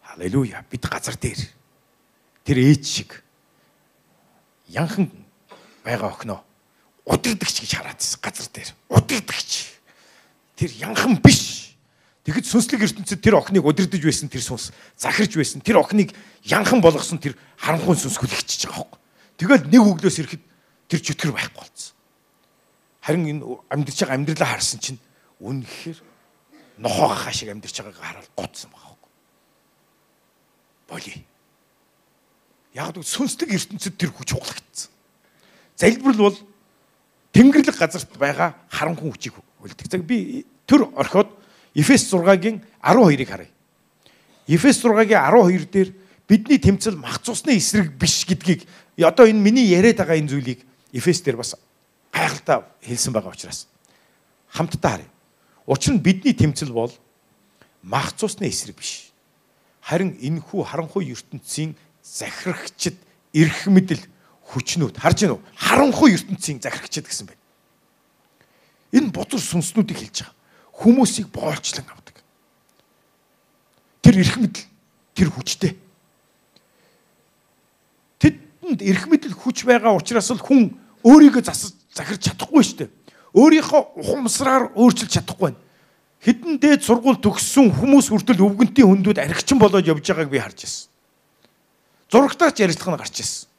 Халелуя. Бид газар дээр тэр ээж шиг янхан байгаа охиноо удирдагч гэж хараад байсан газар дээр. Удирдагч. Тэр янхан биш. Тэгэхэд сүнслэг ертөнцид тэр охиныг удирдах байсан тэр сүнс, захирж байсан тэр охиныг янхан болгосон тэр харанхуй сүнс хүлэгчиж байгаа хөөхгүй. Тэгэл нэг өглөөс ирэхэд тэр чөтгөр байхгүй болсон. Харин энэ амьдарч байгаа амьдралаа харсан чинь үнэхээр нохоогоо шиг амьдарч байгааг хараад гоцсон байгаа хөөхгүй. Боли. Яг л сүнслэг ертөнцид тэр хүч хуглагдсан. Залбирал бол Тэнгэрлэг газарт байгаа харанхуй хүчийг үлдэх. За би төр орхиод Эфес 6-гийн 12-ыг харъя. Эфес 6-гийн 12 дээр бидний тэмцэл мах цусны эсрэг биш гэдгийг одоо энэ миний яриад байгаа энэ зүйлийг Эфес дээр бас гайхалтай хэлсэн байгаа учраас хамтдаа харъя. Учир нь бидний тэмцэл бол мах цусны эсрэг биш. Харин энэхүү харанхуй ертөнцийн захирагчд эрх мэдэл хүчнүүд харж гинөө харанхуй ертөнцийн захирагчд гэсэн байна. Энэ бузар сүнснүүдийг хэлж байгаа. Хүмүүсийг боолчлон авдаг. Тэр эрх мэдэл, тэр хүчтэй. Тэдэнд эрх мэдэл хүч байгаа учраас л хүн өөрийгөө захирч чадахгүй шүү дээ. Өөрийнхөө ухамсараар өөрчилж чадахгүй байна. Хэдэн дээд сургууль төгссөн хүмүүс хүртэл өвгөнтийн хүндүүд архичин болоод явж байгааг би харж байна. Зурагтаач ярилцлага нь гарч ирсэн.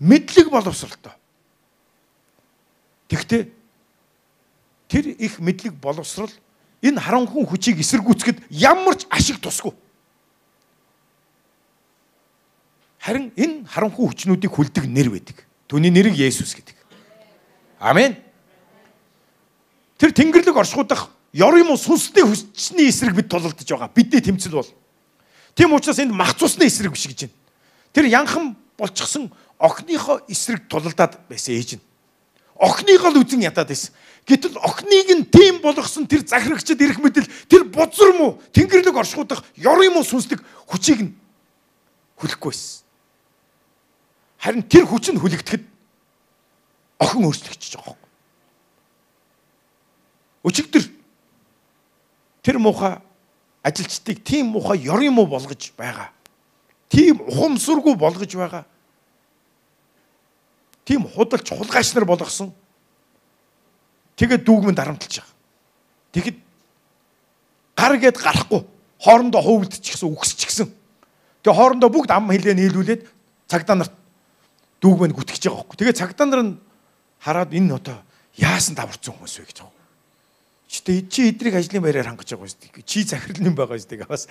Мэдлэг боловсролтой. Тэгтээ тэр их мэдлэг боловсрол энэ харанхуй хүчийг эсэргүүцэхэд ямар ч ашиг тусгүй. Харин энэ харанхуй хүчнүүдийг хүлдэг нэр байдаг. Түүний нэрийг Есүс гэдэг. Амен. Тэр Тэнгэрлэг оршихуудах ёр юм уу сүнсний хүчний эсрэг бид тулалдаж байгаа. Бидний тэмцэл бол. Тийм учраас энд мах цусны эсрэг биш гэж байна. Тэр янхан болчихсон охиныхоо эсрэг тулалдаад байсан ээж нь. Охиныгоо л үзэн ядаад байсан. Гэтэл охиныг нь тийм болгосон тэр захирагчд ирэх мэдэл тэр бузар муу Тэнгэрлэг оршихуудах ёр юм уу сүнслэг хүчийг нь хүлэхгүй байсан. Харин тэр хүч нь хүлэгдэхэд охин өөрчлөгдөж байгаа юм. Өчигдөр тэр муухай ажилчдыг тийм муухай ёр юм уу болгож байгаа. Тийм ухамсаргүй болгож байгаа. Тийм худалч хулгайч нар болгосон. Тэгээд дүүгмэн дарамтлж байгаа. Тэгэхэд гар гээд гарахгүй хоорондоо хөвөлдчихсэн үгсчихсэн. Тэгээ хоорондоо бүгд ам хилээ нийлүүлээд цагдаа нарт дүүгмэн гүтгэж байгаа хөөхгүй. Тэгээ цагдаа нар нь хараад энэ одоо яасан даварцсан хүмүүс вэ гэж байгаа. Чи эдрийг ажлын байраар хангаж байгаа шүү дээ. Чи захирал юм байгаа шүү дээ. Бас.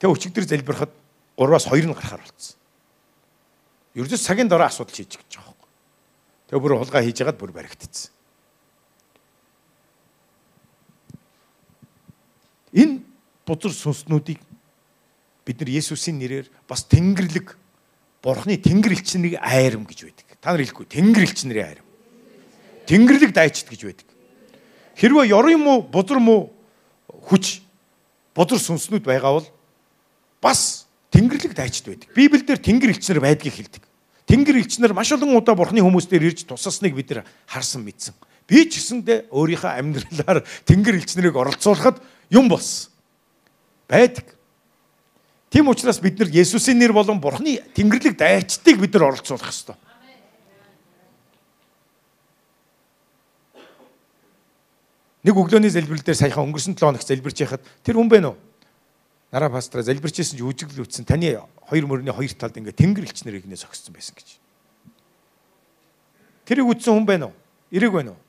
Тэгээ өчигдөр залбирахад 3-аас 2 нь гарахаар болцсон. Ердөөс цагийн дараа асуудал хийж гэж байгаа хөөхгүй. Тэгээ бүр хулгай хийж ягаад бүр баригдчихсан. Энэ бузар сүнснүүдийг бид нар Есүсийн нэрээр бас Тэнгэрлэг Бурхны Тэнгэр элчнийг айрам гэж байдаг. Та нар хэлэхгүй Тэнгэр элчнэрийн айрам. Тэнгэрлэг дайчд гэж байдаг. Хэрвээ ёр юм уу бузар муу хүч бузар сүнснүүд байгаа бол бас Тэнгэрлэг дайчд байдаг. Библиэлд Тэнгэр элчнэр байдгийг хэлдэг. Тэнгэр элчнэр маш олон удаа Бурхны хүмүүс дээр ирж тусасныг бид нар харсан мэдсэн. Би ч гэсэндээ өөрийнхөө амьдралаар Тэнгэр элчнэрийг оролцуулахад юм болсон. Байдаг. Тийм учраас бид нар Есүсийн нэр болон Бурхны Тэнгэрлэг дайчдыг бид нар оролцуулах ёстой. Нэг өглөөний залбирал дээр саяхан өнгөрсөн 7 хоног залбирч яхад тэр хүн байна уу? Нараа пастора залбирч ирсэн чи үжиглэл үтсэн. Таны хоёр мөрний хоёр талд ингээ Тэнгэр элчнэр игнээ зогссон байсан гэж. Тэрийг үтсэн хүн байна уу? Ирэг байна уу?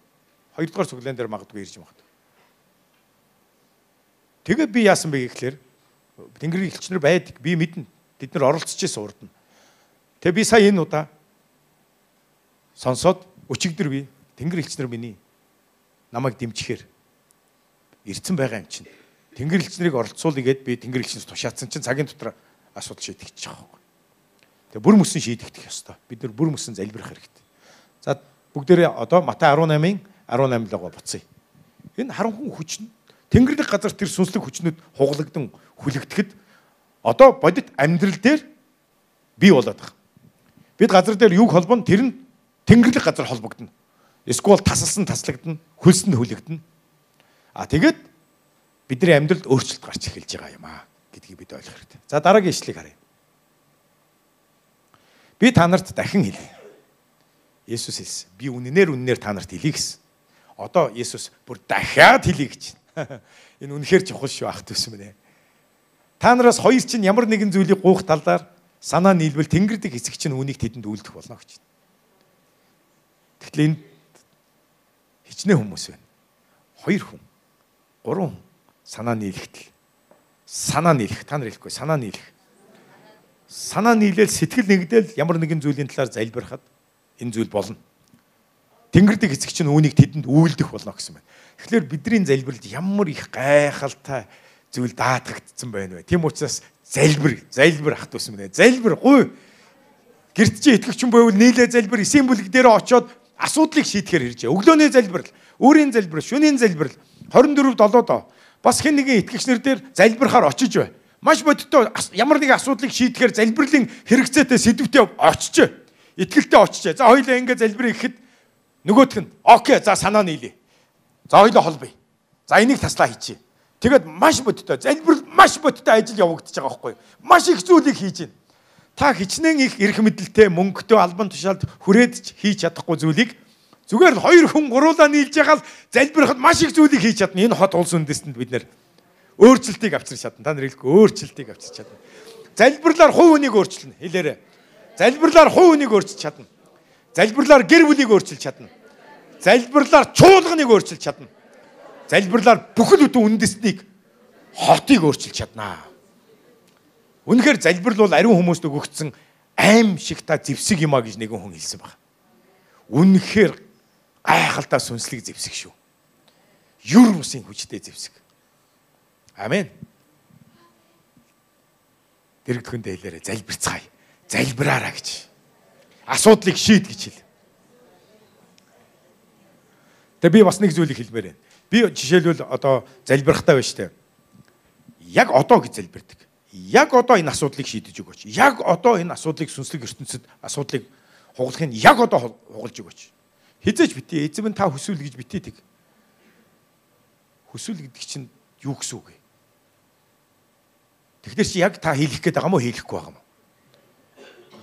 Хоёрдугаар цуглаан дээр магадгүй ирж магадгүй. Тэгээ би яасан бэ гэхлээр Тэнгэр элчнэр байдаг. Би мэднэ. Тэд нар оролцож ирсэн урд нь. Тэгээ би сая энэ удаа сонсоод өчигдөр би Тэнгэр элчнэр миний намайг дэмжихээр ирцэн байгаа юм чинь. Тэнгэр элчнэрийг оролцуулъя гэд би Тэнгэр элчнээс тушаацсан чинь цагийн дотор асуудал шийдэгдэж байгаа юм. Тэгээ бүр мөсөн шийдэгдэх ёстой. Бид нар бүр мөсөн залбирах хэрэгтэй. За бүгдээрээ одоо Матай 18-ын 18 лгоо буцъя. Энэ харанхуй хүч нь Тэнгэрлэг газар тэр сүнслэг хүчнүүд хуглагдан хүлэгдэхэд одоо бодит амьдрал дээр бий болоод байгаа. Бид газар дээр юг холбоно тэр нь Тэнгэрлэг газар холбогдно. Эсвэл тасалсан таслагдана, хөлсөн хүлэгдэнэ. Тэгээд бидний амьдралд өөрчлөлт гарч эхэлж байгаа юм аа гэдгийг бид ойлгох хэрэгтэй. За дараагийн ишлэгийг харъя. Би та нарт дахин хэлье. Есүс хэлсэн. Би үнэнээр та нарт хэлье гэсэн. Одоо Есүс бүр дахиад хэлье гэж байна. Энэ үнэхээр чухал шүү ах дүүс минь. Та нараас хоёр чинь ямар нэгэн зүйлийг гуйх талаар санаа нийлбэл тэнгэрдэг эцэг чинь үүнийг тэдэнд үйлдэх болно гэж байна. Тэгэхээр энд хичнээн хүмүүс байна. 2 хүн, 3 хүн санаа нийлэхтэл. Санаа нийлэх, та нар хэлэхгүй санаа нийлэх. Санаа нийлээл сэтгэл нэгдэл ямар нэгэн зүйлийн талаар залбирахад энэ зүйл болно. Тэнгэрдэг эцэг чинь үүнийг тэдэнд үйлдэх болно гэсэн байна. Тэгэхээр бидний залбиралд ямар их гайхалтай зүйл даатгагдсан байна вэ? Тийм учраас залбир ах дүүс минь. Залбир гуй. Гэрт чи итгэвчин байвал нийлээ залбир, эсийн бүлэг дээр очиод асуудлыг шийдэхээр иржээ. Өглөөний залбирал, өөрийн залбирал, шөнийн залбирал 24/7 бас хэн нэгэн итгэгчнэр дээр залбирахаар очиж бай. Маш бодиттой ямар нэгэн асуудлыг шийдэхээр залбирлын хэрэгцээтэй сэдвтээ очиж. Итгэлтэй очиж. За хоёулаа ингэ залбираа гэхэд нөгөөх нь окей, за санаа нийлээ. За хоёулаа холбоё. За энийг таслаа хийчихье. Тэгээд маш бодиттой залбирал маш бодиттой ажил явагдаж байгаа байхгүй юу? Маш их зүйлийг хийж байна. Та хичнээн их эрх мэдэлтэй, мөнгөтэй, албан тушаалд хүрээд хийж чадахгүй зүйлийг зүгээр л 2 хүн гуруулаа нийлж байгаа л залбирахад маш их зүйлийг хийж чадна. Энэ хот улс үндэстэнд бид нэр өөрчлөлтийг авчирч чадна. Та нар хэлэхгүй өөрчлөлтийг авчирч чадна. Залбирлаар хувь хүнийг өөрчилнө. Хэлээрэй. Залбирлаар хувь хүнийг өөрчилж чадна. Залбирлаар гэр бүлийг өөрчилж чадна. Залбирлаар чуулганыг өөрчилж чадна. Залбирлаар бүхэл бүтэн үндэстнийг хотыг өөрчилж чаднаа. Үнэхээр залбирал бол ариун хүмүүст өгөгдсөн аим шиг та зэвсэг юмаа гэж нэгэн хүн хэлсэн байна. Үнэхээр гайхалтай сүнслэг зэвсэг шүү. Юр бусын хүчтэй зэвсэг. Амен. Дэрэгдэхэндээ хэлээрэй, залбирцгаая. Залбираараа гэж. Асуудлыг шийд гэж хэл. Тэгээ би бас нэг зүйлийг хэлмээр байна. Би жишээлбэл одоо залбирахтай байна штэ. Яг одоо гэж залбирдаг. Яг одоо энэ асуудлыг шийдэж өгөөч. Яг одоо энэ асуудлыг сүнслэг ертөнцид асуудлыг хугалахыг яг одоо хугалж өгөөч. Хизээч битээ эзэм нь та хүсвэл гэж битээдэг. Хүсвэл гэдэг чинь юу гэсэн үг вэ? Тэгэхээр чи яг та хийх гээд байгаа мó хийхгүй байгаа мó?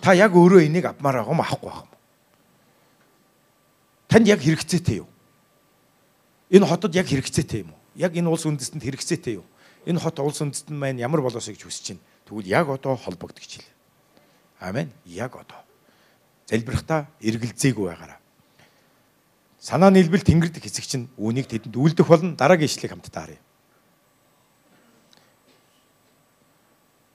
Та яг өөрөө энийг авмаар байгаа мó авахгүй байгаа мó? Танд яг хэрэгцээтэй юу? Энэ хотод яг хэрэгцээтэй юм уу? Яг энэ улс үндэстэнд хэрэгцээтэй юу? Энэ хот улс үндэстэн маань ямар болоосоо гэж хүсэж байна. Тэгвэл яг одоо холбогдож хэл. Амен. Яг одоо. Залбирахтаа эргэлзээгүй байгаараа. Санаа нийлбэл тэнгэрдэг эцэг чинь үүнийг тэдэнд үйлдэх болно. Дараагийн ишлэгийг хамтдаа харъя.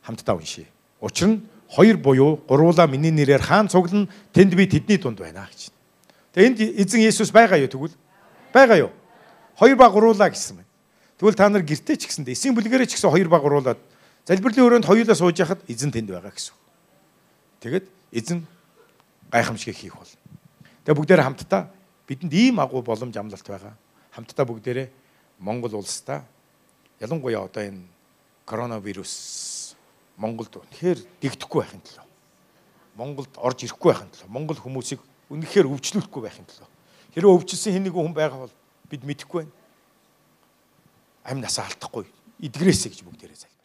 Хамтдаа уншия. Учир нь 2 буюу 3 миний нэрээр хаан цуглана, тэнд би тэдний дунд байна гэж. Тэгээ энд эзэн Есүс байгаа юу тэгвэл? Байгаа юу? 2 ба 3 гэсэн байна. Тэгвэл та нар гэртээ ч гэсэндээ эсийн бүлгэрээ ч гэсэн 2 ба 3 залбирлын өрөөнд хоёулаа сууж яхад эзэн тэнд байгаа гэсэн. Тэгэд эзэн гайхамшиг хийх бол. Тэгээ бүгдээрээ хамтдаа бидэнд ийм агуу боломж амлалт байгаа. Хамтдаа бүгдээрээ Монгол улстай ялангуяа одоо энэ коронавирус Монголд үнэхээр дэгдэхгүй байхын төлөө. Монголд орж ирэхгүй байхын төлөө. Монгол хүмүүсийг үнэхээр өвчлөхгүй байхын төлөө. Хэрэв өвчлсөн хэн нэгэн хүн байгаа бол бид мэдэхгүй байна. Амь насаа алдахгүй эдгэрээсэй гэж бүгдээрээ залбирая.